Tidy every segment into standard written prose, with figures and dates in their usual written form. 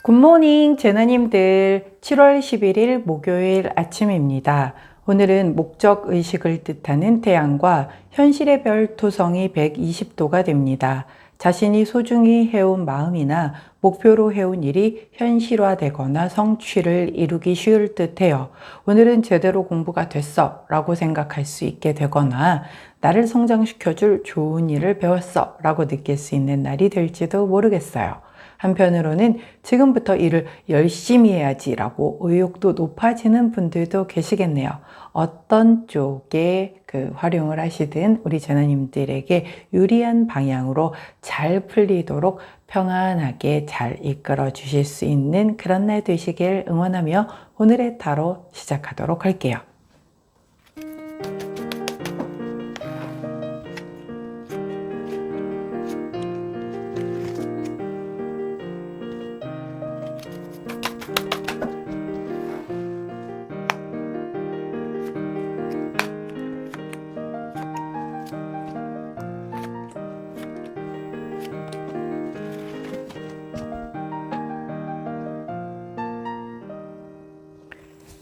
굿모닝 제나님들, 7월 11일 목요일 아침입니다. 오늘은 목적의식을 뜻하는 태양과 현실의 별 토성이 120도가 됩니다. 자신이 소중히 해온 마음이나 목표로 해온 일이 현실화되거나 성취를 이루기 쉬울 듯해요. 오늘은 제대로 공부가 됐어 라고 생각할 수 있게 되거나 나를 성장시켜줄 좋은 일을 배웠어 라고 느낄 수 있는 날이 될지도 모르겠어요. 한편으로는 지금부터 일을 열심히 해야지 라고 의욕도 높아지는 분들도 계시겠네요. 어떤 쪽에 활용을 하시든 우리 제나님들에게 유리한 방향으로 잘 풀리도록 평안하게 잘 이끌어 주실 수 있는 그런 날 되시길 응원하며 오늘의 타로 시작하도록 할게요.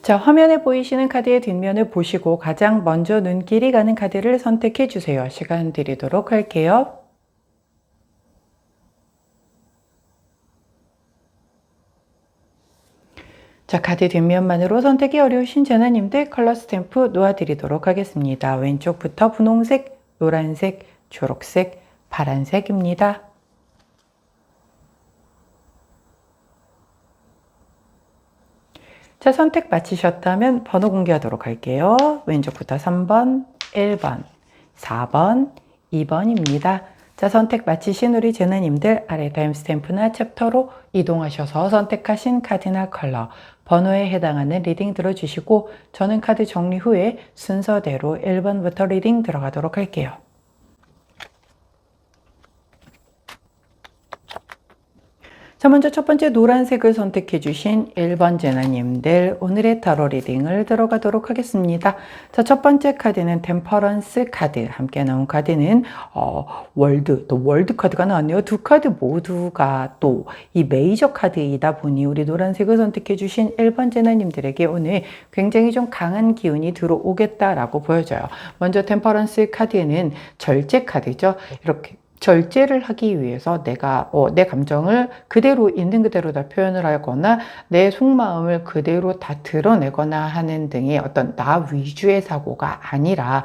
자, 화면에 보이시는 카드의 뒷면을 보시고 가장 먼저 눈길이 가는 카드를 선택해 주세요. 시간 드리도록 할게요. 자, 카드 뒷면만으로 선택이 어려우신 제나님들 컬러 스탬프 놓아드리도록 하겠습니다. 왼쪽부터 분홍색, 노란색, 초록색, 파란색입니다. 자, 선택 마치셨다면 번호 공개하도록 할게요. 왼쪽부터 3번, 1번, 4번, 2번입니다. 자, 선택 마치신 우리 제나님들 아래 타임스탬프나 챕터로 이동하셔서 선택하신 카드나 컬러, 번호에 해당하는 리딩 들어주시고 저는 카드 정리 후에 순서대로 1번부터 리딩 들어가도록 할게요. 자, 먼저 첫 번째 노란색을 선택해 주신 1번 제나님들 오늘의 타로 리딩을 들어가도록 하겠습니다. 자, 첫 번째 카드는 템퍼런스 카드, 함께 나온 카드는 또 월드 카드가 나왔네요. 두 카드 모두가 또 이 메이저 카드이다 보니 우리 노란색을 선택해 주신 1번 제나님들에게 오늘 굉장히 좀 강한 기운이 들어오겠다라고 보여져요. 먼저 템퍼런스 카드는 절제 카드죠. 이렇게 절제를 하기 위해서 내가 내 감정을 그대로 있는 그대로 다 표현을 하거나 내 속마음을 그대로 다 드러내거나 하는 등의 어떤 나 위주의 사고가 아니라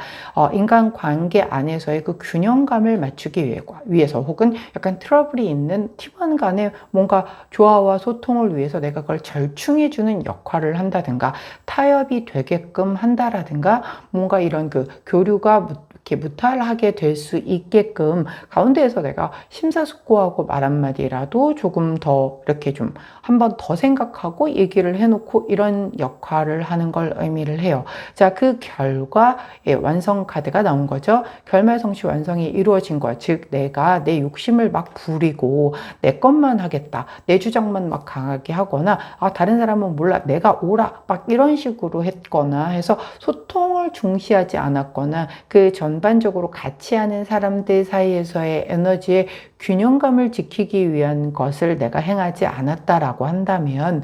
인간관계 안에서의 그 균형감을 맞추기 위해서 혹은 약간 트러블이 있는 팀원 간의 뭔가 조화와 소통을 위해서 내가 그걸 절충해주는 역할을 한다든가 타협이 되게끔 한다라든가 뭔가 이런 그 교류가 이렇게 무탈하게 될 수 있게끔 가운데에서 내가 심사숙고하고 말 한마디라도 조금 더 이렇게 좀 한 번 더 생각하고 얘기를 해놓고 이런 역할을 하는 걸 의미를 해요. 자, 그 결과 완성 카드가 나온 거죠. 결말성취 완성이 이루어진 거야. 즉 내가 내 욕심을 막 부리고 내 것만 하겠다. 내 주장만 막 강하게 하거나 다른 사람은 몰라. 내가 옳아. 막 이런 식으로 했거나 해서 소통을 중시하지 않았거나 그 전반적으로 같이 하는 사람들 사이에서의 에너지의 균형감을 지키기 위한 것을 내가 행하지 않았다라고 한다면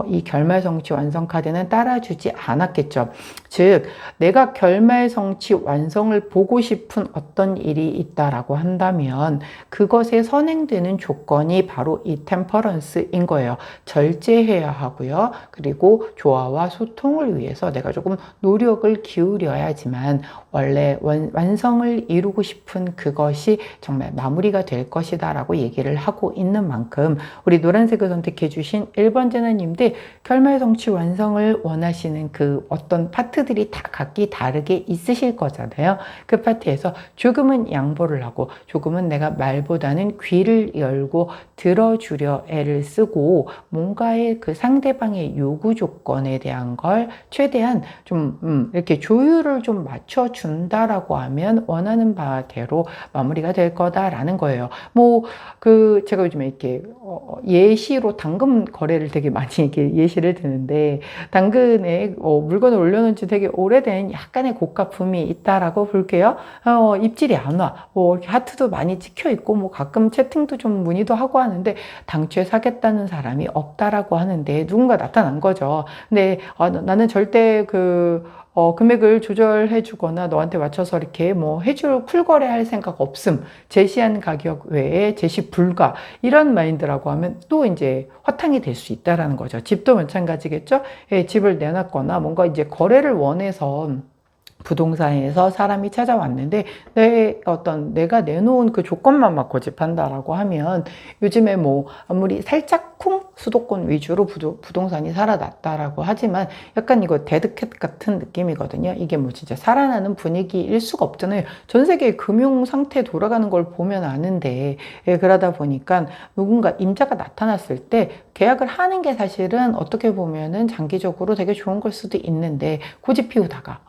이 결말성취 완성 카드는 따라주지 않았겠죠. 즉 내가 결말성취 완성을 보고 싶은 어떤 일이 있다라고 한다면 그것에 선행되는 조건이 바로 이 템퍼런스인 거예요. 절제해야 하고요. 그리고 조화와 소통을 위해서 내가 조금 노력을 기울여야지만 원래 완성을 이루고 싶은 그것이 정말 마무리가 될 것이다 라고 얘기를 하고 있는 만큼 우리 노란색을 선택해 주신 1번 제나님들 결말성취 완성을 원하시는 그 어떤 파트들이 다 각기 다르게 있으실 거잖아요. 그 파트에서 조금은 양보를 하고 조금은 내가 말보다는 귀를 열고 들어주려 애를 쓰고 뭔가의 그 상대방의 요구 조건에 대한 걸 최대한 좀 이렇게 조율을 좀 맞춰준다라고 하면 원하는 바대로 마무리가 될 거다라는 거예요. 뭐, 제가 요즘에 이렇게, 예시로 당근 거래를 되게 많이 이렇게 예시를 드는데, 당근에, 물건을 올려놓은 지 되게 오래된 약간의 고가품이 있다라고 볼게요. 입질이 안 와. 뭐, 이렇게 하트도 많이 찍혀 있고, 뭐, 가끔 채팅도 좀 문의도 하고 하는데, 당초에 사겠다는 사람이 없다라고 하는데, 누군가 나타난 거죠. 근데, 나는 절대 금액을 조절해 주거나 너한테 맞춰서 이렇게 뭐 해줄 쿨거래할 생각 없음. 제시한 가격 외에 제시 불가. 이런 마인드라고 하면 또 이제 허탕이 될 수 있다라는 거죠. 집도 마찬가지겠죠? 예, 집을 내놨거나 뭔가 이제 거래를 원해서 부동산에서 사람이 찾아왔는데 내가 내놓은 그 조건만 막 고집한다라고 하면 요즘에 뭐 아무리 살짝쿵 수도권 위주로 부동산이 살아났다라고 하지만 약간 이거 데드캣 같은 느낌이거든요. 이게 뭐 진짜 살아나는 분위기일 수가 없잖아요. 전 세계 금융 상태 돌아가는 걸 보면 아는데, 예, 그러다 보니까 누군가 임자가 나타났을 때 계약을 하는 게 사실은 어떻게 보면은 장기적으로 되게 좋은 걸 수도 있는데 고집 피우다가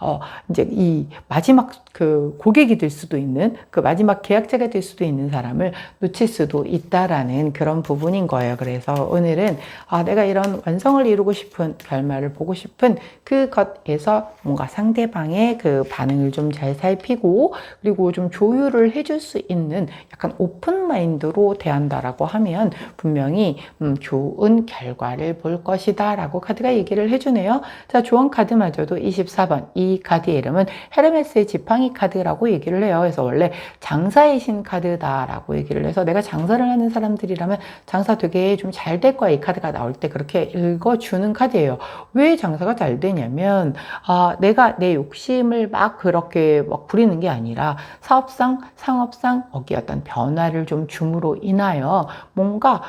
이제 이 마지막 그 고객이 될 수도 있는 그 마지막 계약자가 될 수도 있는 사람을 놓칠 수도 있다라는 그런 부분인 거예요. 그래서 오늘은 내가 이런 완성을 이루고 싶은 결말을 보고 싶은 그것에서 뭔가 상대방의 그 반응을 좀 잘 살피고 그리고 좀 조율을 해줄 수 있는 약간 오픈 마인드로 대한다라고 하면 분명히 좋은 결과를 볼 것이다 라고 카드가 얘기를 해주네요. 자, 조언 카드마저도 24번 이 카드의 이름은 헤르메스의 지팡이 카드라고 얘기를 해요. 그래서 원래 장사의 신 카드다라고 얘기를 해서 내가 장사를 하는 사람들이라면 장사 되게 좀 잘 될 거야. 이 카드가 나올 때 그렇게 읽어주는 카드예요. 왜 장사가 잘 되냐면 내가 내 욕심을 막 그렇게 막 부리는 게 아니라 사업상, 상업상 어떤 변화를 좀 줌으로 인하여 뭔가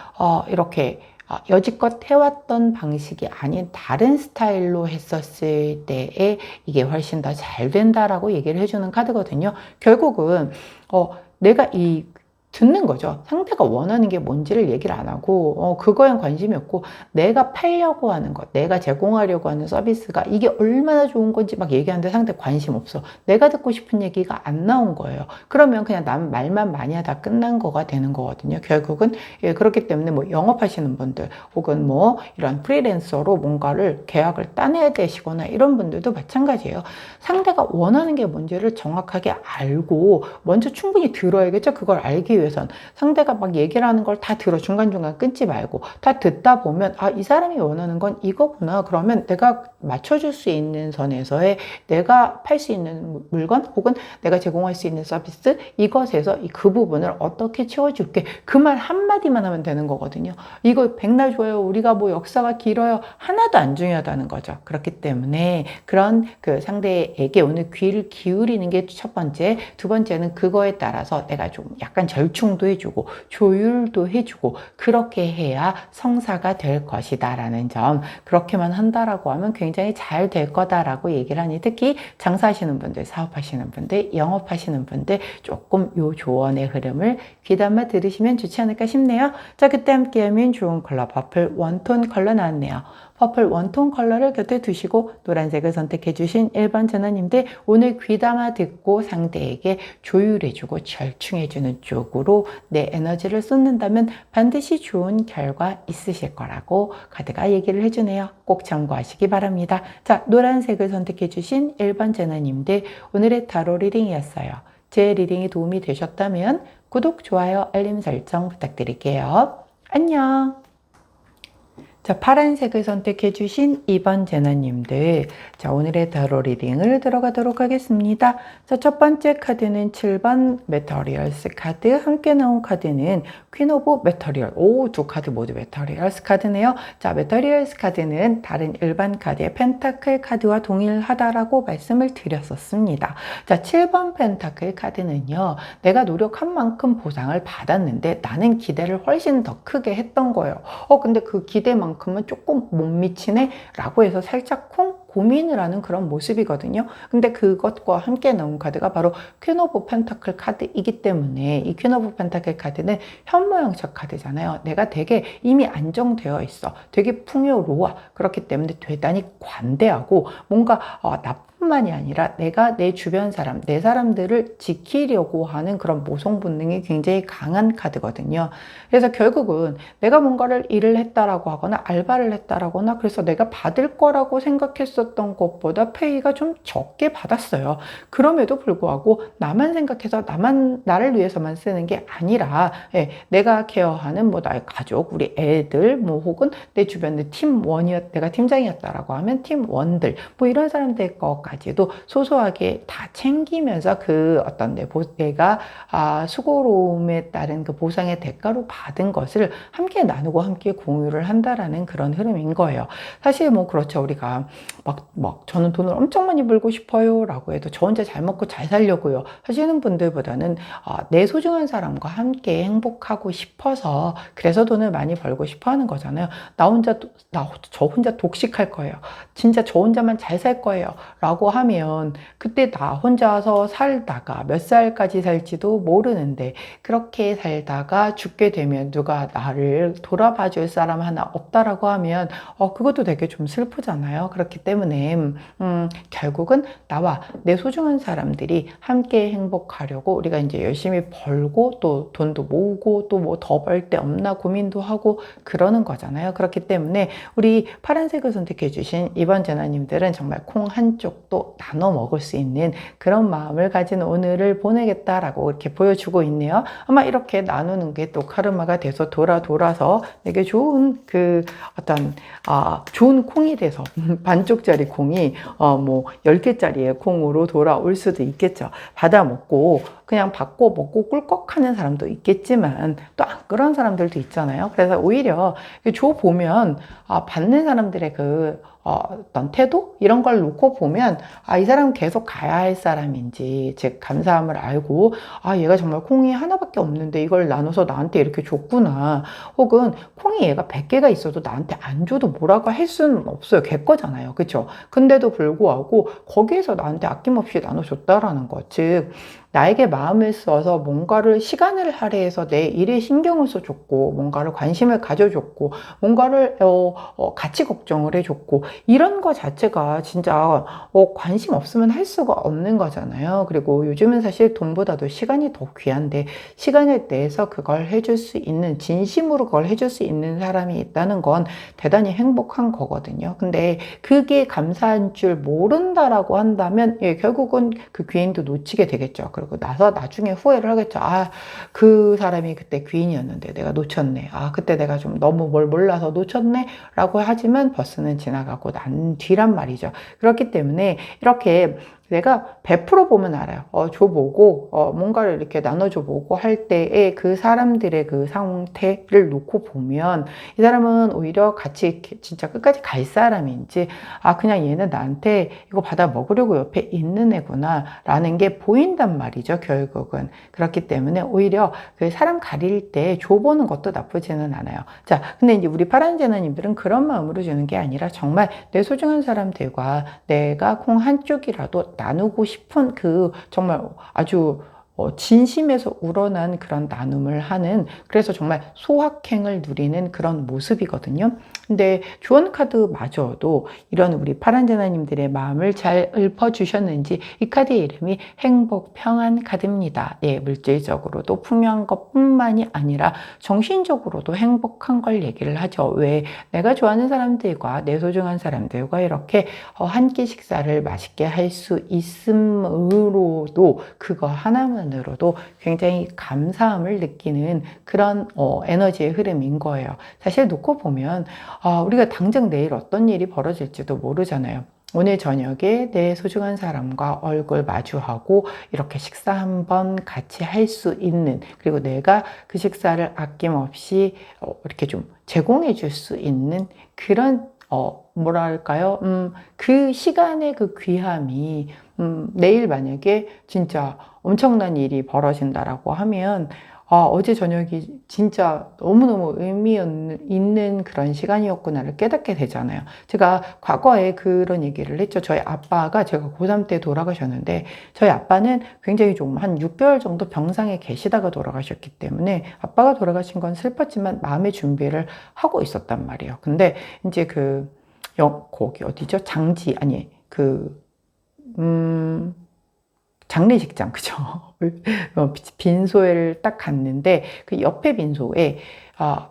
이렇게 여지껏 해왔던 방식이 아닌 다른 스타일로 했었을 때에 이게 훨씬 더 잘 된다라고 얘기를 해주는 카드거든요. 결국은 내가 듣는 거죠. 상대가 원하는 게 뭔지를 얘기를 안 하고 그거엔 관심이 없고 내가 팔려고 하는 것, 내가 제공하려고 하는 서비스가 이게 얼마나 좋은 건지 막 얘기하는데 상대 관심 없어. 내가 듣고 싶은 얘기가 안 나온 거예요. 그러면 그냥 남 말만 많이 하다 끝난 거가 되는 거거든요. 결국은 예, 그렇기 때문에 뭐 영업하시는 분들 혹은 뭐 이런 프리랜서로 뭔가를 계약을 따내야 되시거나 이런 분들도 마찬가지예요. 상대가 원하는 게 뭔지를 정확하게 알고 먼저 충분히 들어야겠죠. 그걸 알기 위해선 상대가 막 얘기를 하는 걸 다 들어 중간중간 끊지 말고 다 듣다 보면 이 사람이 원하는 건 이거구나. 그러면 내가 맞춰줄 수 있는 선에서의 내가 팔 수 있는 물건 혹은 내가 제공할 수 있는 서비스 이것에서 그 부분을 어떻게 채워줄게. 그 말 한마디만 하면 되는 거거든요. 이거 백날 줘요. 우리가 뭐 역사가 길어요. 하나도 안 중요하다는 거죠. 그렇기 때문에 그런 그 상대에게 오늘 귀를 기울이는 게 첫 번째. 두 번째는 그거에 따라서 내가 좀 약간 절충도 해주고 조율도 해주고 그렇게 해야 성사가 될 것이다 라는 점. 그렇게만 한다라고 하면 굉장히 잘 될 거다라고 얘기를 하니 특히 장사하시는 분들, 사업하시는 분들, 영업하시는 분들 조금 요 조언의 흐름을 귀담아 들으시면 좋지 않을까 싶네요. 자, 그때 함께하면 좋은 컬러 퍼플 원톤 컬러 나왔네요. 퍼플 원톤 컬러를 곁에 두시고 노란색을 선택해 주신 1번 전화님들 오늘 귀담아 듣고 상대에게 조율해주고 절충해주는 쪽으로 내 에너지를 쏟는다면 반드시 좋은 결과 있으실 거라고 카드가 얘기를 해주네요. 꼭 참고하시기 바랍니다. 자, 노란색을 선택해 주신 1번 전화님들 오늘의 타로 리딩이었어요. 제 리딩이 도움이 되셨다면 구독, 좋아요, 알림 설정 부탁드릴게요. 안녕! 자, 파란색을 선택해 주신 2번 제나님들, 자, 오늘의 타로 리딩을 들어가도록 하겠습니다. 자, 첫 번째 카드는 7번 메터리얼스 카드, 함께 나온 카드는 퀸 오브 메터리얼. 오, 두 카드 모두 메터리얼스 카드네요. 자, 메터리얼스 카드는 다른 일반 카드의 펜타클 카드와 동일하다라고 말씀을 드렸었습니다. 자, 7번 펜타클 카드는요, 내가 노력한 만큼 보상을 받았는데 나는 기대를 훨씬 더 크게 했던 거예요. 근데 그 기대만큼은 조금 못 미치네 라고 해서 살짝 고민을 하는 그런 모습이거든요. 근데 그것과 함께 나온 카드가 바로 퀸 오브 펜타클 카드이기 때문에 이 퀸 오브 펜타클 카드는 현모양처 카드잖아요. 내가 되게 이미 안정되어 있어. 되게 풍요로워. 그렇기 때문에 대단히 관대하고 뭔가 뿐만이 아니라 내가 내 주변 사람, 내 사람들을 지키려고 하는 그런 모성 본능이 굉장히 강한 카드거든요. 그래서 결국은 내가 뭔가를 일을 했다라고 하거나 알바를 했다라거나 그래서 내가 받을 거라고 생각했었던 것보다 페이가 좀 적게 받았어요. 그럼에도 불구하고 나만 생각해서 나를 위해서만 쓰는 게 아니라 내가 케어하는 뭐 나의 가족, 우리 애들 뭐 혹은 내 주변의 내가 팀장이었다라고 하면 팀원들 뭐 이런 사람들 것까지도 소소하게 다 챙기면서 그 어떤 내가 수고로움에 따른 그 보상의 대가로 받은 것을 함께 나누고 함께 공유를 한다라는 그런 흐름인 거예요. 사실 뭐 그렇죠. 우리가 저는 돈을 엄청 많이 벌고 싶어요 라고 해도 저 혼자 잘 먹고 잘 살려고요 하시는 분들보다는 내 소중한 사람과 함께 행복하고 싶어서 그래서 돈을 많이 벌고 싶어 하는 거잖아요. 저 혼자 독식할 거예요. 진짜 저 혼자만 잘 살 거예요 라고 하면 그때 나 혼자서 살다가 몇 살까지 살지도 모르는데 그렇게 살다가 죽게 되면 누가 나를 돌아봐 줄 사람 하나 없다라고 하면 그것도 되게 좀 슬프잖아요. 그렇기 때문에 결국은 나와 내 소중한 사람들이 함께 행복하려고 우리가 이제 열심히 벌고 또 돈도 모으고 또 뭐 더 벌 데 없나 고민도 하고 그러는 거잖아요. 그렇기 때문에 우리 파란색을 선택해 주신 이번 제나님들은 정말 콩 한쪽도 나눠 먹을 수 있는 그런 마음을 가진 오늘을 보내겠다라고 이렇게 보여주고 있네요. 아마 이렇게 나누는 게 또 카르마가 돼서 돌아서 되게 좋은 좋은 콩이 돼서 반쪽짜리 콩이 뭐 10개짜리의 콩으로 돌아올 수도 있겠죠. 받아 먹고 그냥 받고 먹고 꿀꺽하는 사람도 있겠지만 또 안 그런 사람들도 있잖아요. 그래서 오히려 줘 보면 받는 사람들의 어떤 태도 이런 걸 놓고 보면 이 사람은 계속 가야 할 사람인지 즉 감사함을 알고 얘가 정말 콩이 하나밖에 없는데 이걸 나눠서 나한테 이렇게 줬구나 혹은 콩이 얘가 100개가 있어도 나한테 안 줘도 뭐라고 할 수는 없어요. 걔 거잖아요. 그쵸? 근데도 불구하고 거기에서 나한테 아낌없이 나눠줬다라는 것 즉 나에게 마음을 써서 뭔가를 시간을 할애해서 내 일에 신경을 써줬고 뭔가를 관심을 가져줬고 뭔가를 같이 걱정을 해줬고 이런 거 자체가 진짜 관심 없으면 할 수가 없는 거잖아요. 그리고 요즘은 사실 돈보다도 시간이 더 귀한데 시간을 내서 그걸 해줄 수 있는 진심으로 그걸 해줄 수 있는 사람이 있다는 건 대단히 행복한 거거든요. 근데 그게 감사한 줄 모른다라고 한다면 결국은 그 귀인도 놓치게 되겠죠. 그리고 나서 나중에 후회를 하겠죠. 그 사람이 그때 귀인이었는데 내가 놓쳤네. 그때 내가 좀 너무 뭘 몰라서 놓쳤네. 라고 하지만 버스는 지나가고 난 뒤란 말이죠. 그렇기 때문에 이렇게 내가 100% 보면 알아요. 줘보고, 뭔가를 이렇게 나눠줘보고 할 때에 그 사람들의 그 상태를 놓고 보면 이 사람은 오히려 같이 진짜 끝까지 갈 사람인지, 그냥 얘는 나한테 이거 받아 먹으려고 옆에 있는 애구나, 라는 게 보인단 말이죠, 결국은. 그렇기 때문에 오히려 그 사람 가릴 때 줘보는 것도 나쁘지는 않아요. 자, 근데 이제 우리 파란 제나님들은 그런 마음으로 주는 게 아니라 정말 내 소중한 사람들과 내가 콩 한쪽이라도 나누고 싶은 정말 아주 진심에서 우러난 그런 나눔을 하는 그래서 정말 소확행을 누리는 그런 모습이거든요. 근데 주원 카드마저도 이런 우리 파란 제나님들의 마음을 잘 읊어주셨는지 이 카드의 이름이 행복 평안 카드입니다. 물질적으로도 풍요한 것뿐만이 아니라 정신적으로도 행복한 걸 얘기를 하죠. 왜 내가 좋아하는 사람들과 내 소중한 사람들과 이렇게 한 끼 식사를 맛있게 할 수 있음으로도 그거 하나만으로도 굉장히 감사함을 느끼는 그런 에너지의 흐름인 거예요. 사실 놓고 보면 우리가 당장 내일 어떤 일이 벌어질지도 모르잖아요. 오늘 저녁에 내 소중한 사람과 얼굴 마주하고 이렇게 식사 한번 같이 할 수 있는 그리고 내가 그 식사를 아낌없이 이렇게 좀 제공해 줄 수 있는 그런 뭐랄까요? 그 시간의 그 귀함이 내일 만약에 진짜 엄청난 일이 벌어진다라고 하면 어제 저녁이 진짜 너무너무 의미 있는 그런 시간이었구나를 깨닫게 되잖아요. 제가 과거에 그런 얘기를 했죠. 저희 아빠가 제가 고3 때 돌아가셨는데 저희 아빠는 굉장히 좀 한 6개월 정도 병상에 계시다가 돌아가셨기 때문에 아빠가 돌아가신 건 슬펐지만 마음의 준비를 하고 있었단 말이에요. 근데 이제 거기 어디죠? 장례식장, 그죠? 빈소를 딱 갔는데, 그 옆에 빈소에,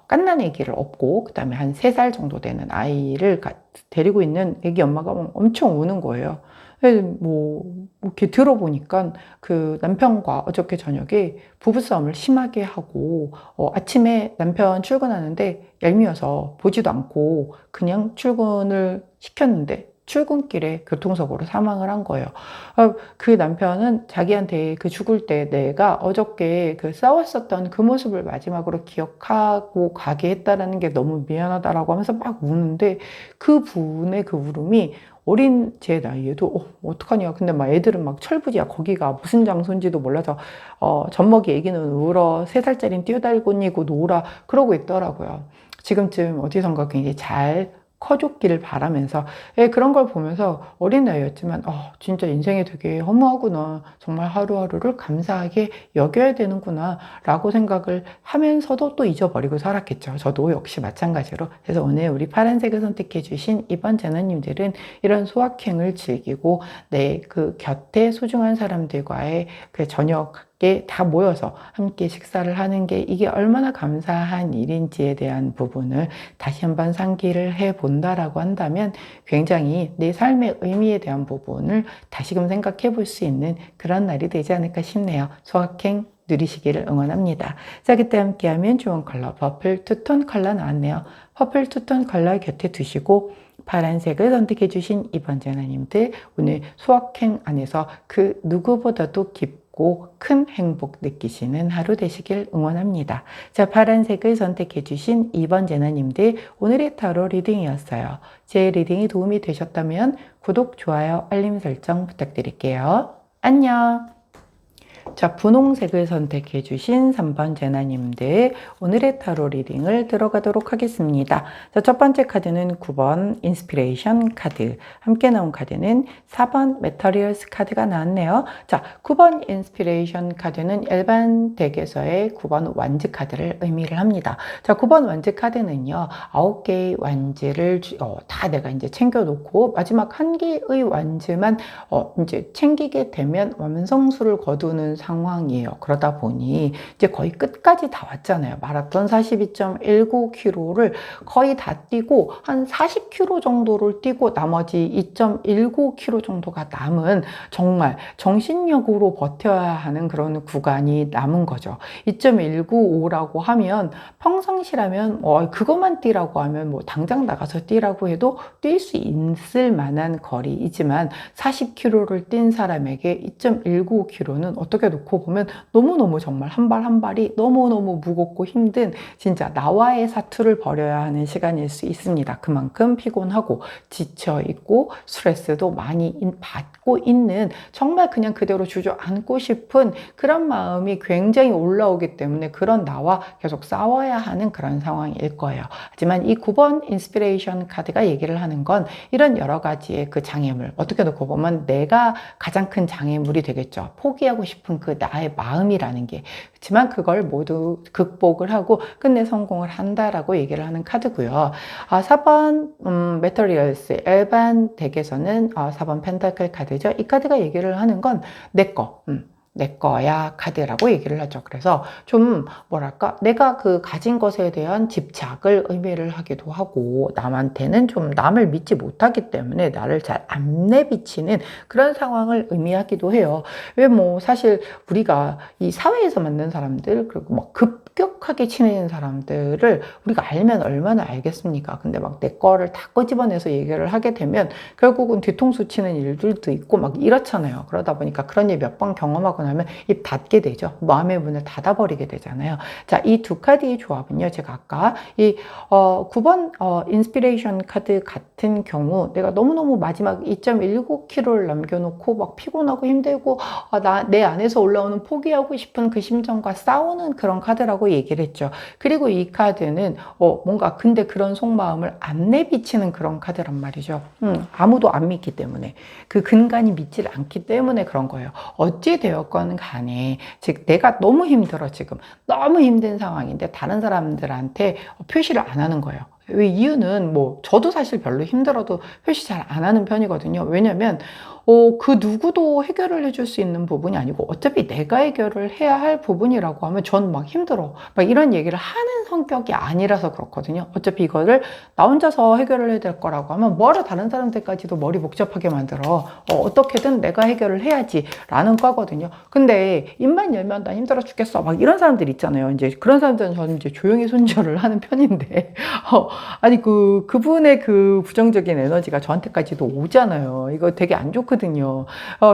갓난 아기를 업고, 그 다음에 한 3살 정도 되는 아이를 데리고 있는 아기 엄마가 엄청 우는 거예요. 이렇게 들어보니까 그 남편과 어저께 저녁에 부부싸움을 심하게 하고, 아침에 남편 출근하는데 얄미워서 보지도 않고 그냥 출근을 시켰는데, 출근길에 교통사고로 사망을 한 거예요. 그 남편은 자기한테 그 죽을 때 내가 어저께 그 싸웠었던 그 모습을 마지막으로 기억하고 가게 했다라는 게 너무 미안하다라고 하면서 막 우는데, 그 분의 그 울음이 어린 제 나이에도 어떡하냐. 근데 막 애들은 막 철부지야. 거기가 무슨 장소인지도 몰라서 젖먹이 애기는 울어. 3살짜리는 뛰어다니고 놀아. 그러고 있더라고요. 지금쯤 어디선가 굉장히 잘 커줬기를 바라면서, 그런 걸 보면서 어린 나이였지만 진짜 인생이 되게 허무하구나, 정말 하루하루를 감사하게 여겨야 되는구나 라고 생각을 하면서도 또 잊어버리고 살았겠죠. 저도 역시 마찬가지로. 그래서 오늘 우리 파란색을 선택해 주신 이번 제너님들은 이런 소확행을 즐기고 내 그 곁에 소중한 사람들과의 그 저녁에 다 모여서 함께 식사를 하는 게 이게 얼마나 감사한 일인지에 대한 부분을 다시 한번 상기를 해 본다라고 한다면, 굉장히 내 삶의 의미에 대한 부분을 다시금 생각해 볼 수 있는 그런 날이 되지 않을까 싶네요. 소확행 누리시기를 응원합니다. 자, 그때 함께하면 좋은 컬러 퍼플 투톤 컬러 나왔네요. 퍼플 투톤 컬러 곁에 두시고 파란색을 선택해 주신 이번 제나님들, 오늘 소확행 안에서 그 누구보다도 깊고 큰 행복 느끼시는 하루 되시길 응원합니다. 자, 파란색을 선택해 주신 이번 제나님들, 오늘의 타로 리딩이었어요. 제 리딩이 도움이 되셨다면 구독, 좋아요, 알림 설정 부탁드릴게요. 안녕! 자, 분홍색을 선택해 주신 3번 제나님들, 오늘의 타로 리딩을 들어가도록 하겠습니다. 자, 첫 번째 카드는 9번 인스피레이션 카드, 함께 나온 카드는 4번 메터리얼스 카드가 나왔네요. 자, 9번 인스피레이션 카드는 일반 덱에서의 9번 완즈 카드를 의미를 합니다. 자, 9번 완즈 카드는요, 9개의 완즈를 다 내가 이제 챙겨 놓고 마지막 1개의 완즈만 이제 챙기게 되면 완성수를 거두는 상황이에요. 그러다 보니 이제 거의 끝까지 다 왔잖아요. 마라톤 42.19km를 거의 다 뛰고 한 40km 정도를 뛰고 나머지 2.19km 정도가 남은, 정말 정신력으로 버텨야 하는 그런 구간이 남은 거죠. 2.195라고 하면 평상시라면 그것만 뛰라고 하면 뭐 당장 나가서 뛰라고 해도 뛸 수 있을 만한 거리이지만, 40km를 뛴 사람에게 2.195km는 어떻게 놓고 보면 너무너무 정말 한 발 한 발이 너무너무 무겁고 힘든, 진짜 나와의 사투를 벌여야 하는 시간일 수 있습니다. 그만큼 피곤하고 지쳐있고 스트레스도 많이 받고 있는, 정말 그냥 그대로 주저앉고 싶은 그런 마음이 굉장히 올라오기 때문에 그런 나와 계속 싸워야 하는 그런 상황일 거예요. 하지만 이 9번 인스피레이션 카드가 얘기를 하는 건 이런 여러 가지의 그 장애물, 어떻게 놓고 보면 내가 가장 큰 장애물이 되겠죠. 포기하고 싶은 그 나의 마음이라는 게. 그렇지만 그걸 모두 극복을 하고 끝내 성공을 한다라고 얘기를 하는 카드고요. 4번 메터리얼스 일반 덱에서는 4번 펜타클 카드죠. 이 카드가 얘기를 하는 건 내 거야 카드라고 얘기를 하죠. 그래서 좀 뭐랄까, 내가 그 가진 것에 대한 집착을 의미를 하기도 하고, 남한테는 좀 남을 믿지 못하기 때문에 나를 잘 안 내비치는 그런 상황을 의미하기도 해요. 왜 뭐 사실 우리가 이 사회에서 만난 사람들, 그리고 막 급격하게 친해진 사람들을 우리가 알면 얼마나 알겠습니까? 근데 막 내 거를 다 끄집어내서 얘기를 하게 되면 결국은 뒤통수 치는 일들도 있고 막 이렇잖아요. 그러다 보니까 그런 일 몇 번 경험하고 나면 입 닫게 되죠. 마음의 문을 닫아버리게 되잖아요. 자, 이 두 카드의 조합은요, 제가 아까 이 9번 인스피레이션 카드 같은 경우, 내가 너무너무 마지막 2.19km를 남겨놓고 막 피곤하고 힘들고 내 안에서 올라오는 포기하고 싶은 그 심정과 싸우는 그런 카드라고 얘기를 했죠. 그리고 이 카드는 뭔가 근데 그런 속마음을 안 내비치는 그런 카드란 말이죠. 아무도 안 믿기 때문에, 그 근간이 믿질 않기 때문에 그런 거예요. 어찌 되었건 간에, 즉 내가 너무 힘들어, 지금 너무 힘든 상황인데 다른 사람들한테 표시를 안 하는 거예요. 왜? 이유는 뭐 저도 사실 별로 힘들어도 표시 잘 안 하는 편이거든요. 왜냐면 그 누구도 해결을 해줄 수 있는 부분이 아니고 어차피 내가 해결을 해야 할 부분이라고 하면 전 막 힘들어. 막 이런 얘기를 하는 성격이 아니라서 그렇거든요. 어차피 이거를 나 혼자서 해결을 해야 될 거라고 하면 뭐하러 다른 사람들까지도 머리 복잡하게 만들어. 어떻게든 내가 해결을 해야지 라는 거거든요. 근데 입만 열면 나 힘들어 죽겠어. 막 이런 사람들 있잖아요. 이제 그런 사람들은 저는 이제 조용히 손절을 하는 편인데, 아니, 그분의 그 부정적인 에너지가 저한테까지도 오잖아요. 이거 되게 안 좋거든요.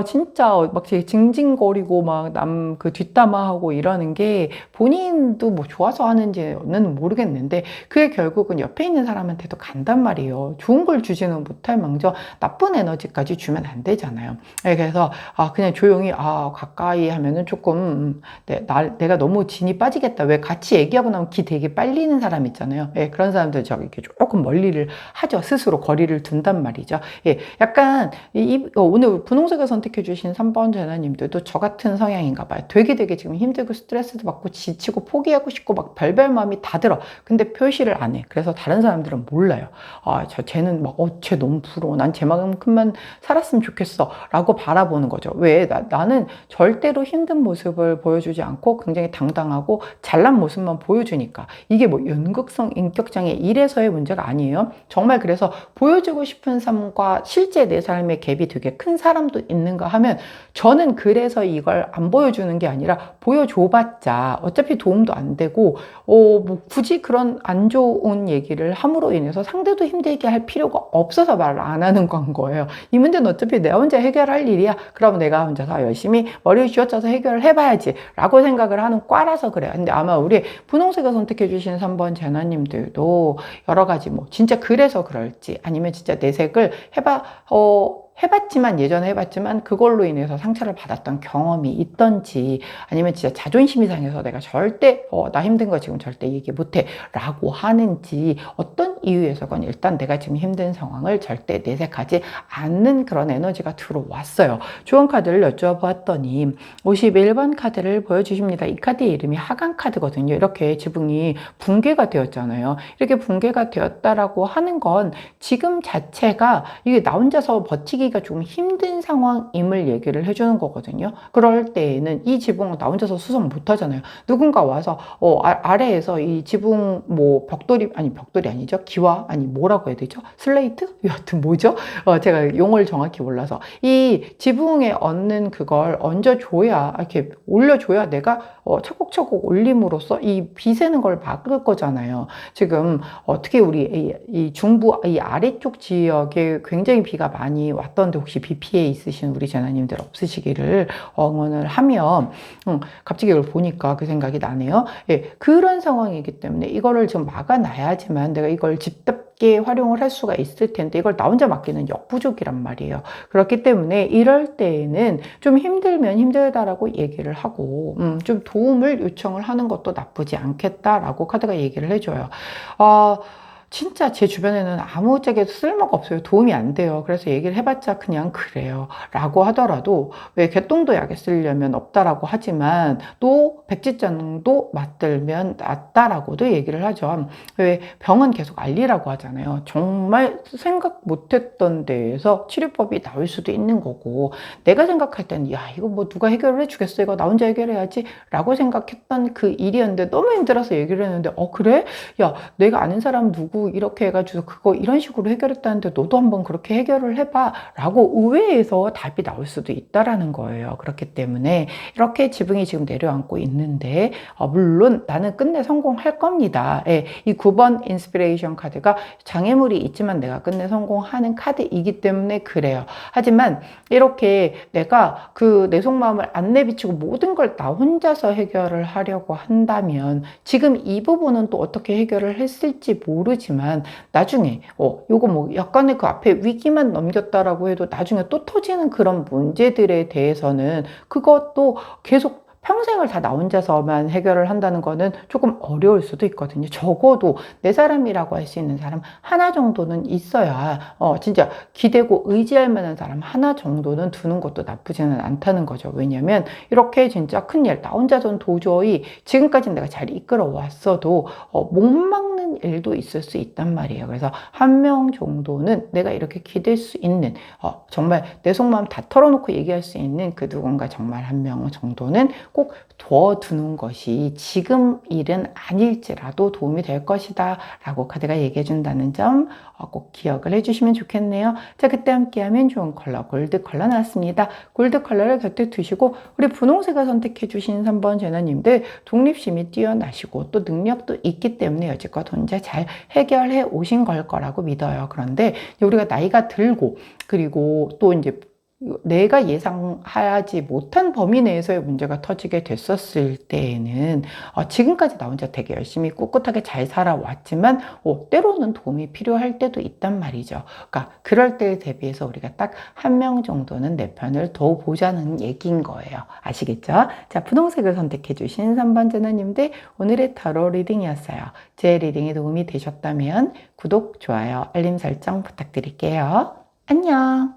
진짜 막 징징거리고 막 남 그 뒷담화하고 이러는 게 본인도 뭐 좋아서 하는지는 모르겠는데 그게 결국은 옆에 있는 사람한테도 간단 말이에요. 좋은 걸 주지는 못할 망정 나쁜 에너지까지 주면 안 되잖아요. 그래서 그냥 조용히 가까이 하면은 조금 내가 너무 진이 빠지겠다. 왜 같이 얘기하고 나면 기 되게 빨리는 사람 있잖아요. 그런 사람들 저 이렇게 조금 멀리를 하죠. 스스로 거리를 둔단 말이죠. 약간 오늘 분홍색을 선택해 주신 3번 재나님들도 저 같은 성향인가 봐요. 되게 지금 힘들고 스트레스도 받고 지치고 포기하고 싶고 막 별별 마음이 다 들어. 근데 표시를 안 해. 그래서 다른 사람들은 몰라요. 쟤는 막 쟤 너무 부러워. 난 쟤만큼만 살았으면 좋겠어. 라고 바라보는 거죠. 왜? 나는 절대로 힘든 모습을 보여주지 않고 굉장히 당당하고 잘난 모습만 보여주니까. 이게 뭐 연극성 인격장애 이래서의 문제가 아니에요. 정말 그래서 보여주고 싶은 삶과 실제 내 삶의 갭이 되게 큰 사람도 있는가 하면 저는 그래서 이걸 안 보여주는 게 아니라 보여줘봤자 어차피 도움도 안 되고 뭐 굳이 그런 안 좋은 얘기를 함으로 인해서 상대도 힘들게 할 필요가 없어서 말을 안 하는 건 거예요. 이 문제는 어차피 내가 혼자 해결할 일이야. 그럼 내가 혼자서 열심히 머리를 쥐어짜서 해결을 해봐야지 라고 생각을 하는 과라서 그래요. 근데 아마 우리 분홍색을 선택해 주신 3번 재나님들도 여러 가지 뭐 진짜 그래서 그럴지 아니면 진짜 내색을 해봤지만 예전에 해봤지만 그걸로 인해서 상처를 받았던 경험이 있던지 아니면 진짜 자존심이 상해서 내가 절대 나 힘든 거 지금 절대 얘기 못해 라고 하는지 어떤 이유에서건 일단 내가 지금 힘든 상황을 절대 내색하지 않는 그런 에너지가 들어왔어요. 좋은 카드를 여쭤봤더니 51번 카드를 보여주십니다. 이 카드의 이름이 하강 카드거든요. 이렇게 지붕이 붕괴가 되었잖아요. 이렇게 붕괴가 되었다라고 하는 건 지금 자체가 이게 나 혼자서 버티기가 좀 힘든 상황임을 얘기를 해주는 거거든요. 그럴 때에는 이 지붕은 나 혼자서 수습 못 하잖아요. 누군가 와서 아래에서 이 지붕 뭐 벽돌이 아니죠. 기와 뭐라고 해야 되죠? 슬레이트? 여하튼 뭐죠? 제가 용어를 정확히 몰라서 이 지붕에 얹는 그걸 얹어줘야 이렇게 올려줘야 내가 차곡차곡 올림으로써 이 비 새는 걸 막을 거잖아요. 지금 어떻게 우리 이 중부 이 아래쪽 지역에 굉장히 비가 많이 왔던데 혹시 비 피해 있으신 우리 재나님들 없으시기를 응원을 하며 갑자기 이걸 보니까 그 생각이 나네요. 그런 상황이기 때문에 이거를 좀 막아놔야지만 내가 이걸 집답게 활용을 할 수가 있을 텐데 이걸 나 혼자 맡기는 역부족이란 말이에요. 그렇기 때문에 이럴 때에는 좀 힘들면 힘들다라고 얘기를 하고 좀 도움을 요청을 하는 것도 나쁘지 않겠다라고 카드가 얘기를 해줘요. 진짜 제 주변에는 아무짝에도 쓸모가 없어요. 도움이 안 돼요. 그래서 얘기를 해봤자 그냥 그래요. 라고 하더라도 왜 개똥도 약에 쓰려면 없다라고 하지만 또 백지장도 맞들면 낫다라고도 얘기를 하죠. 왜 병은 계속 알리라고 하잖아요. 정말 생각 못했던 데에서 치료법이 나올 수도 있는 거고 내가 생각할 때는 야 이거 뭐 누가 해결을 해주겠어. 이거 나 혼자 해결해야지 라고 생각했던 그 일이었는데 너무 힘들어서 얘기를 했는데 그래? 야 내가 아는 사람 누구 이렇게 해가지고 그거 이런 식으로 해결했다는데 너도 한번 그렇게 해결을 해봐 라고 의외에서 답이 나올 수도 있다라는 거예요. 그렇기 때문에 이렇게 지붕이 지금 내려앉고 있는데 물론 나는 끝내 성공할 겁니다. 이 9번 인스피레이션 카드가 장애물이 있지만 내가 끝내 성공하는 카드이기 때문에 그래요. 하지만 이렇게 내가 내 속마음을 안 내비치고 모든 걸 나 혼자서 해결을 하려고 한다면 지금 이 부분은 또 어떻게 해결을 했을지 모르지만 나중에 요거 뭐 약간의 그 앞에 위기만 넘겼다라고 해도 나중에 또 터지는 그런 문제들에 대해서는 그것도 계속 평생을 다 나 혼자서만 해결을 한다는 거는 조금 어려울 수도 있거든요. 적어도 내 사람이라고 할 수 있는 사람 하나 정도는 있어야 진짜 기대고 의지할 만한 사람 하나 정도는 두는 것도 나쁘지는 않다는 거죠. 왜냐면 이렇게 진짜 큰일 나 혼자서는 도저히 지금까지는 내가 잘 이끌어 왔어도 못 막는 하는 일도 있을 수 있단 말이에요. 그래서 한 명 정도는 내가 이렇게 기댈 수 있는, 정말 내 속마음 다 털어놓고 얘기할 수 있는 그 누군가 정말 한 명 정도는 꼭 둬두는 것이 지금 일은 아닐지라도 도움이 될 것이다 라고 카드가 얘기해 준다는 점 꼭 기억을 해주시면 좋겠네요. 자, 그때 함께하면 좋은 컬러 골드 컬러 나왔습니다. 골드 컬러를 곁에 두시고 우리 분홍색을 선택해 주신 3번 제너님들 독립심이 뛰어나시고 또 능력도 있기 때문에 여지껏 혼자 잘 해결해 오신 걸 거라고 믿어요. 그런데 우리가 나이가 들고 그리고 또 이제 내가 예상하지 못한 범위 내에서의 문제가 터지게 됐었을 때에는 지금까지 나 혼자 되게 열심히 꿋꿋하게 잘 살아왔지만 때로는 도움이 필요할 때도 있단 말이죠. 그러니까 그럴 때에 대비해서 우리가 딱 한 명 정도는 내 편을 더 보자는 얘기인 거예요. 아시겠죠? 자, 분홍색을 선택해 주신 3번 제너님들 오늘의 타로 리딩이었어요. 제 리딩이 도움이 되셨다면 구독, 좋아요, 알림 설정 부탁드릴게요. 안녕!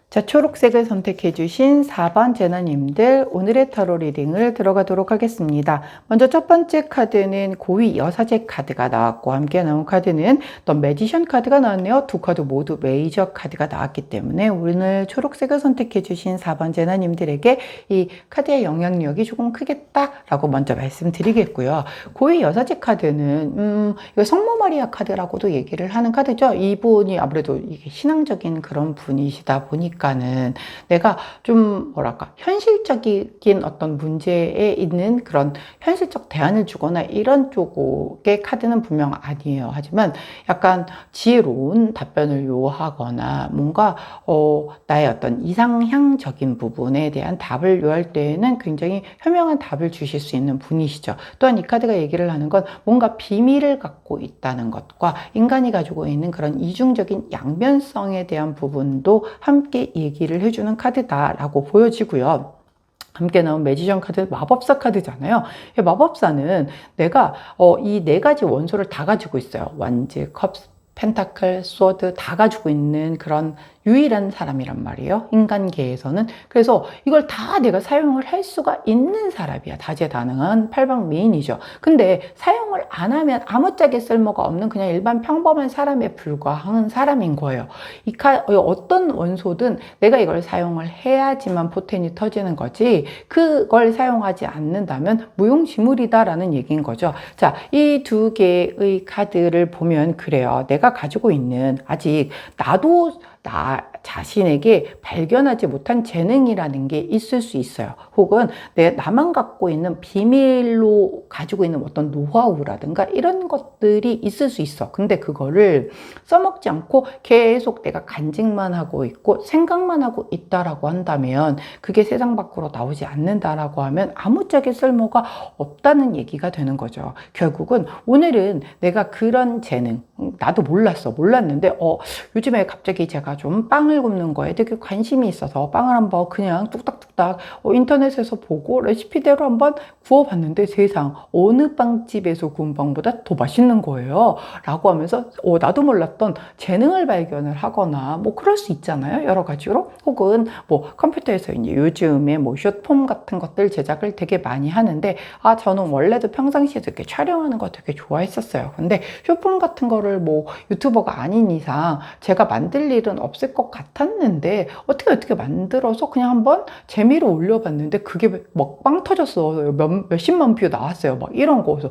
자, 초록색을 선택해 주신 4번 제너님들 오늘의 타로 리딩을 들어가도록 하겠습니다. 먼저 첫 번째 카드는 고위 여사제 카드가 나왔고 함께 나온 카드는 더 매지션 카드가 나왔네요. 두 카드 모두 메이저 카드가 나왔기 때문에 오늘 초록색을 선택해 주신 4번 제너님들에게 이 카드의 영향력이 조금 크겠다라고 먼저 말씀드리겠고요. 고위 여사제 카드는 이거 성모 마리아 카드라고도 얘기를 하는 카드죠. 이분이 아무래도 이게 신앙적인 그런 분이시다 보니까 는 내가 좀 뭐랄까 현실적인 어떤 문제에 있는 그런 현실적 대안을 주거나 이런 쪽의 카드는 분명 아니에요. 하지만 약간 지혜로운 답변을 요하거나 뭔가 나의 어떤 이상향적인 부분에 대한 답을 요할 때에는 굉장히 현명한 답을 주실 수 있는 분이시죠. 또한 이 카드가 얘기를 하는 건 뭔가 비밀을 갖고 있다는 것과 인간이 가지고 있는 그런 이중적인 양면성에 대한 부분도 함께 얘기를 해주는 카드다라고 보여지고요. 함께 나온 매지션 카드 마법사 카드잖아요. 마법사는 내가 이 네 가지 원소를 다 가지고 있어요. 완지, 컵, 펜타클, 소드 다 가지고 있는 그런 유일한 사람이란 말이에요. 인간계에서는. 그래서 이걸 다 내가 사용을 할 수가 있는 사람이야. 다재다능한 팔방미인이죠. 근데 사용을 안 하면 아무짝에 쓸모가 없는 그냥 일반 평범한 사람에 불과한 사람인 거예요. 어떤 원소든 내가 이걸 사용을 해야지만 포텐이 터지는 거지 그걸 사용하지 않는다면 무용지물이다라는 얘기인 거죠. 자, 이 두 개의 카드를 보면 그래요. 내가 가지고 있는 아직 나도 나 자신에게 발견하지 못한 재능이라는 게 있을 수 있어요. 혹은 나만 갖고 있는 비밀로 가지고 있는 어떤 노하우라든가 이런 것들이 있을 수 있어. 근데 그거를 써먹지 않고 계속 내가 간직만 하고 있고 생각만 하고 있다라고 한다면 그게 세상 밖으로 나오지 않는다라고 하면 아무짝에 쓸모가 없다는 얘기가 되는 거죠. 결국은 오늘은 내가 그런 재능, 나도 몰랐는데 요즘에 갑자기 제가 좀 빵을 굽는 거에 되게 관심이 있어서 빵을 한번 그냥 뚝딱뚝딱 인터넷에서 보고 레시피대로 한번 구워봤는데 세상 어느 빵집에서 구운 빵보다 더 맛있는 거예요 라고 하면서 나도 몰랐던 재능을 발견을 하거나 뭐 그럴 수 있잖아요. 여러 가지로. 혹은 뭐 컴퓨터에서 이제 요즘에 뭐 숏폼 같은 것들 제작을 되게 많이 하는데 저는 원래도 평상시에 이렇게 촬영하는 거 되게 좋아했었어요. 근데 숏폼 같은 거를 뭐 유튜버가 아닌 이상 제가 만들 일은 없을 것 같았는데 어떻게 만들어서 그냥 한번 재미로 올려봤는데 그게 막 빵 터졌어. 몇십만 뷰 나왔어요. 막 이런 거. 그래서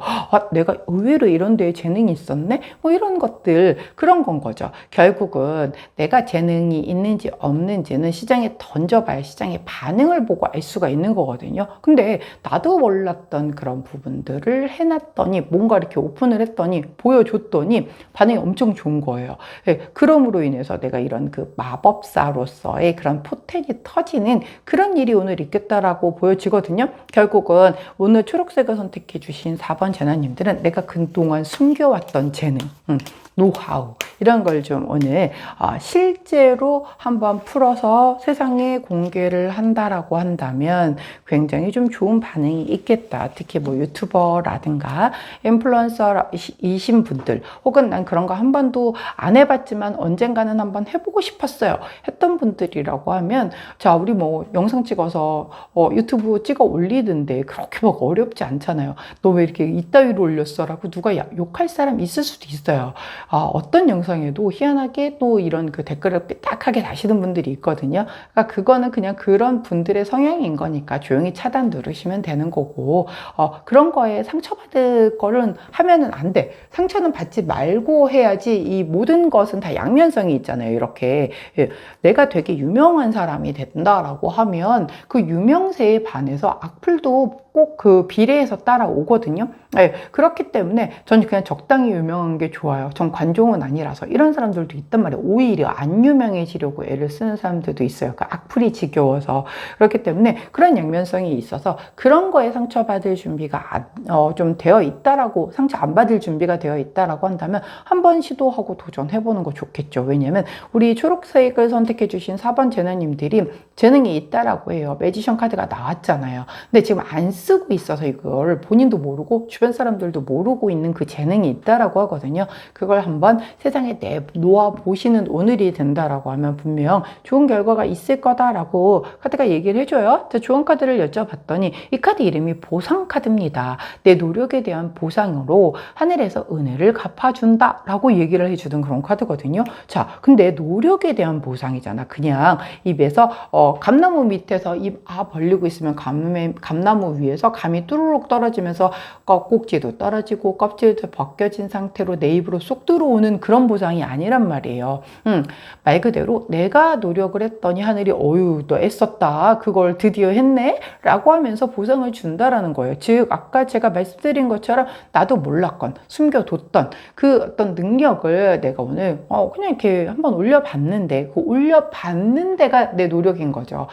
내가 의외로 이런 데에 재능이 있었네? 뭐 이런 것들 그런 건 거죠. 결국은 내가 재능이 있는지 없는지는 시장에 던져봐야 시장의 반응을 보고 알 수가 있는 거거든요. 근데 나도 몰랐던 그런 부분들을 해놨더니 뭔가 이렇게 오픈을 했더니 보여줬더니 반응이 엄청 좋은 거예요. 그럼으로 인해서 내가 이런 그 마법사로서의 그런 포텐이 터지는 그런 일이 오늘 있겠다라고 보여지거든요. 결국은 오늘 초록색을 선택해 주신 4번 제나님들은 내가 그동안 숨겨왔던 재능, 노하우 이런 걸 좀 오늘 실제로 한번 풀어서 세상에 공개를 한다라고 한다면 굉장히 좀 좋은 반응이 있겠다. 특히 뭐 유튜버라든가 인플루언서이신 분들 혹은 난 그런 거 한 번도 안 해봤지만 언젠가는 한번 해보고 싶었어요 했어요. 했던 분들이라고 하면, 자, 우리 뭐 영상 찍어서 유튜브 찍어 올리는데 그렇게 막 어렵지 않잖아요. 너 왜 이렇게 이따위로 올렸어? 라고 누가 욕할 사람 있을 수도 있어요. 어떤 영상에도 희한하게 또 이런 그 댓글을 삐딱하게 다시는 분들이 있거든요. 그러니까 그거는 그냥 그런 분들의 성향인 거니까 조용히 차단 누르시면 되는 거고, 그런 거에 상처받을 거는 하면은 안 돼. 상처는 받지 말고 해야지. 이 모든 것은 다 양면성이 있잖아요. 이렇게. 예, 내가 되게 유명한 사람이 된다라고 하면 그 유명세에 반해서 악플도 꼭 그 비례해서 따라오거든요. 네, 그렇기 때문에 저는 그냥 적당히 유명한 게 좋아요. 전 관종은 아니라서. 이런 사람들도 있단 말이에요. 오히려 안 유명해지려고 애를 쓰는 사람들도 있어요. 그 악플이 지겨워서. 그렇기 때문에 그런 양면성이 있어서 그런 거에 상처받을 준비가 좀 되어 있다라고, 상처 안 받을 준비가 되어 있다라고 한다면 한번 시도하고 도전해보는 거 좋겠죠. 왜냐면 우리 초록색을 선택해 주신 4번 제나님들이 재능이 있다라고 해요. 매지션 카드가 나왔잖아요. 근데 지금 안 쓰고 있어서 이걸 본인도 모르고 주변 사람들도 모르고 있는 그 재능이 있다라고 하거든요. 그걸 한번 세상에 내놓아 보시는 오늘이 된다라고 하면 분명 좋은 결과가 있을 거다라고 카드가 얘기를 해줘요. 좋은 카드를 여쭤봤더니 이 카드 이름이 보상 카드입니다. 내 노력에 대한 보상으로 하늘에서 은혜를 갚아준다 라고 얘기를 해주는 그런 카드거든요. 자, 근데 노력에 대한 보상이잖아. 그냥 입에서 감나무 밑에서 입 벌리고 있으면 감나무 위에서 감이 뚜루룩 떨어지면서 껍꼭지도 떨어지고 껍질도 벗겨진 상태로 내 입으로 쏙 들어오는 그런 보상이 아니란 말이에요. 말 그대로 내가 노력을 했더니 하늘이 어유 너 애썼다. 그걸 드디어 했네? 라고 하면서 보상을 준다라는 거예요. 즉 아까 제가 말씀드린 것처럼 나도 몰랐건 숨겨뒀던 그 어떤 능력을 내가 오늘 그냥 이렇게 한번 올려봤는데 그 올려봤는 데가 내 노력인 거죠.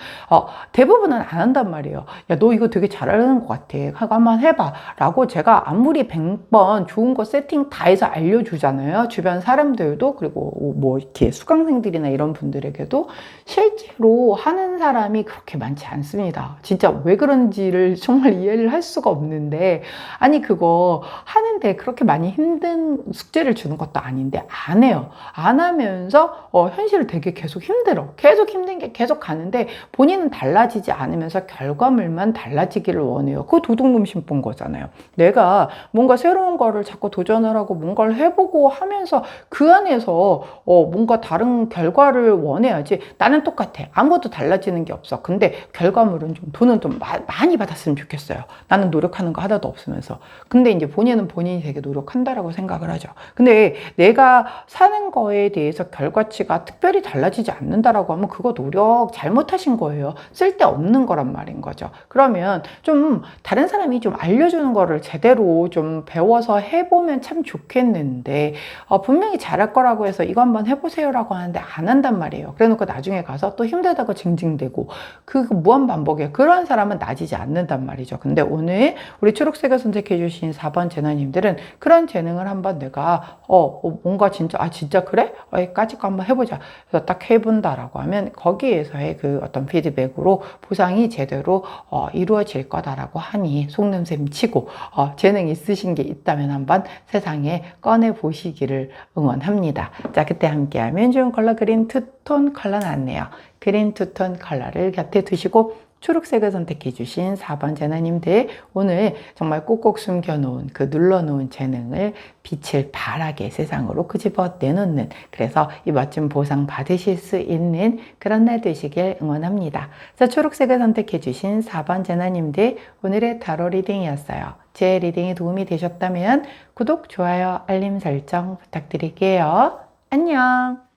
대부분은 안 한단 말이에요. 야, 너 이거 되게 잘하는 것 같아. 하고 한번 해봐. 라고 제가 아무리 100번 좋은 거 세팅 다 해서 알려주잖아요. 주변 사람들도, 그리고 뭐 이렇게 수강생들이나 이런 분들에게도 실제로 하는 사람이 그렇게 많지 않습니다. 진짜 왜 그런지를 정말 이해를 할 수가 없는데, 아니 그거 하는데 그렇게 많이 힘든 숙제를 주는 것도 아닌데 안 해요. 안 하면서 현실을 되게 계속 힘들어. 계속 힘든 게 계속 가는데 본인은 달라지지 않으면서 결과물만 달라지기를 원해요. 그거 도둑놈 심본 거잖아요. 내가 뭔가 새로운 거를 자꾸 도전을 하고 뭔가를 해보고 하면서 그 안에서 뭔가 다른 결과를 원해야지. 나는 똑같아. 아무것도 달라지는 게 없어. 근데 결과물은 좀 돈은 좀 많이 받았으면 좋겠어요. 나는 노력하는 거 하나도 없으면서. 근데 이제 본인은 본인이 되게 노력한다라고 생각을 하죠. 근데 내가 사는 거에 대해서 결과치가 특별히 달라지지 않는다라고 하면 그거 노력 잘못하신 거예요. 쓸데없는 거란 말인 거죠. 그러면 좀 다른 사람이 좀 알려주는 거를 제대로 좀 배워서 해보면 참 좋겠는데 분명히 잘할 거라고 해서 이거 한번 해보세요라고 하는데 안 한단 말이에요. 그래놓고 나중에 가서 또 힘들다고 징징대고 그 무한반복이에요. 그런 사람은 나아지지 않는단 말이죠. 근데 오늘 우리 초록색을 선택해 주신 4번 제나님들은 그런 재능을 한번 내가 뭔가 진짜 그래? 여기까지 거 한번 해보자. 그래서 딱 해본다라고 하면 거기에서의 그 어떤 피드백으로 보상이 제대로 이루어질 거다라고 하니 속눈샘 치고 재능 있으신 게 있다면 한번 세상에 꺼내 보시기를 응원합니다. 자, 그때 함께하면 좋은 컬러 그린 투톤 컬러 나왔네요. 그린 투톤 컬러를 곁에 두시고 초록색을 선택해 주신 4번 제나님들, 오늘 정말 꼭꼭 숨겨놓은 그 눌러놓은 재능을 빛을 발하게 세상으로 끄집어 내놓는, 그래서 이 멋진 보상 받으실 수 있는 그런 날 되시길 응원합니다. 자, 초록색을 선택해 주신 4번 제나님들, 오늘의 타로 리딩이었어요. 제 리딩이 도움이 되셨다면 구독, 좋아요, 알림 설정 부탁드릴게요. 안녕.